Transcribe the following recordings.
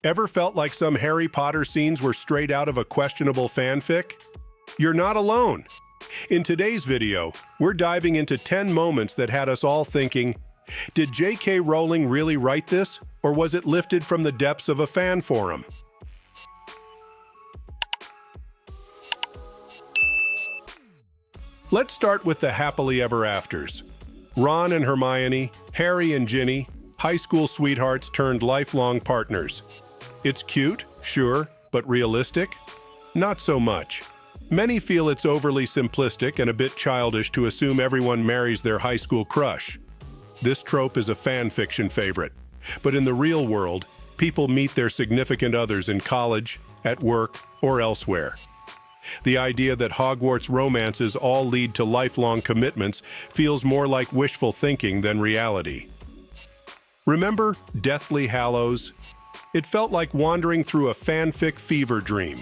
Ever felt like some Harry Potter scenes were straight out of a questionable fanfic? You're not alone. In today's video, we're diving into 10 moments that had us all thinking, did J.K. Rowling really write this, or was it lifted from the depths of a fan forum? Let's start with the happily ever afters. Ron and Hermione, Harry and Ginny, high school sweethearts turned lifelong partners. It's cute, sure, but realistic? Not so much. Many feel it's overly simplistic and a bit childish to assume everyone marries their high school crush. This trope is a fan fiction favorite, but in the real world, people meet their significant others in college, at work, or elsewhere. The idea that Hogwarts romances all lead to lifelong commitments feels more like wishful thinking than reality. Remember Deathly Hallows? It felt like wandering through a fanfic fever dream.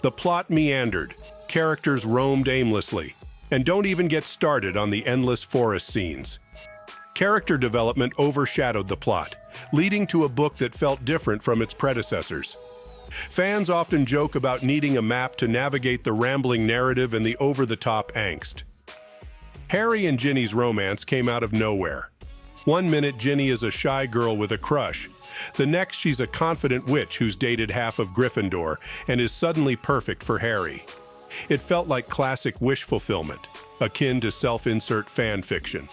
The plot meandered, characters roamed aimlessly, and don't even get started on the endless forest scenes. Character development overshadowed the plot, leading to a book that felt different from its predecessors. Fans often joke about needing a map to navigate the rambling narrative and the over-the-top angst. Harry and Ginny's romance came out of nowhere. One minute Ginny is a shy girl with a crush. The next she's a confident witch who's dated half of Gryffindor and is suddenly perfect for Harry. It felt like classic wish fulfillment, akin to self-insert fan fiction.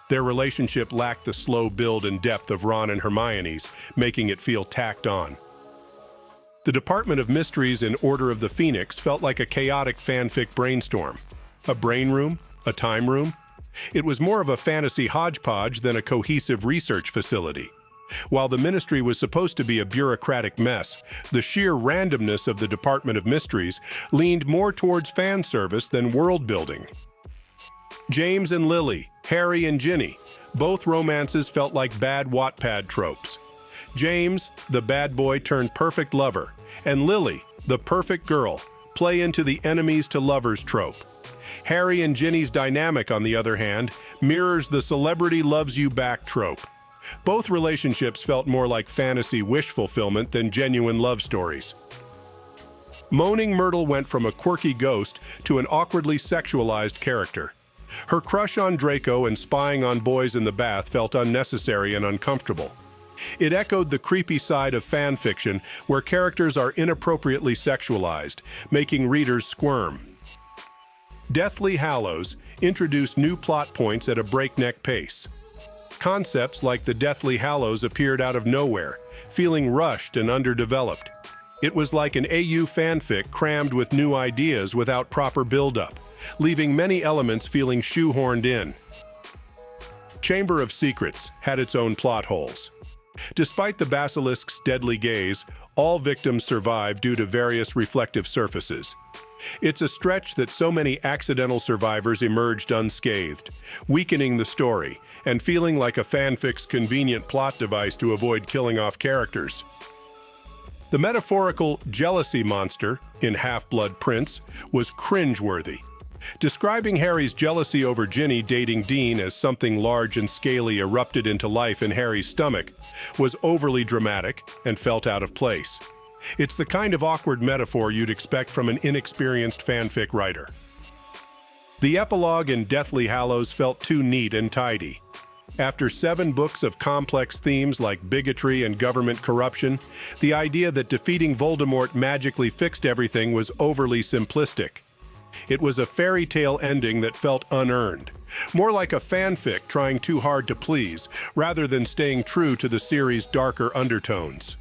Their relationship lacked the slow build and depth of Ron and Hermione's, making it feel tacked on. The Department of Mysteries in Order of the Phoenix felt like a chaotic fanfic brainstorm. A brain room? A time room? It was more of a fantasy hodgepodge than a cohesive research facility. While the Ministry was supposed to be a bureaucratic mess, the sheer randomness of the Department of Mysteries leaned more towards fan service than world building. James and Lily, Harry and Ginny, both romances felt like bad Wattpad tropes. James, the bad boy turned perfect lover, and Lily, the perfect girl, play into the enemies to lovers trope. Harry and Ginny's dynamic, on the other hand, mirrors the celebrity loves you back trope. Both relationships felt more like fantasy wish fulfillment than genuine love stories. Moaning Myrtle went from a quirky ghost to an awkwardly sexualized character. Her crush on Draco and spying on boys in the bath felt unnecessary and uncomfortable. It echoed the creepy side of fan fiction where characters are inappropriately sexualized, making readers squirm. Deathly Hallows introduced new plot points at a breakneck pace. Concepts like the Deathly Hallows appeared out of nowhere, feeling rushed and underdeveloped. It was like an AU fanfic crammed with new ideas without proper build-up, leaving many elements feeling shoehorned in. Chamber of Secrets had its own plot holes. Despite the basilisk's deadly gaze, all victims survive due to various reflective surfaces. It's a stretch that so many accidental survivors emerged unscathed, weakening the story and feeling like a fanfic's convenient plot device to avoid killing off characters. The metaphorical jealousy monster in Half-Blood Prince was cringeworthy. Describing Harry's jealousy over Ginny dating Dean as something large and scaly erupted into life in Harry's stomach was overly dramatic and felt out of place. It's the kind of awkward metaphor you'd expect from an inexperienced fanfic writer. The epilogue in Deathly Hallows felt too neat and tidy. After 7 books of complex themes like bigotry and government corruption, the idea that defeating Voldemort magically fixed everything was overly simplistic. It was a fairy tale ending that felt unearned, more like a fanfic trying too hard to please, rather than staying true to the series' darker undertones.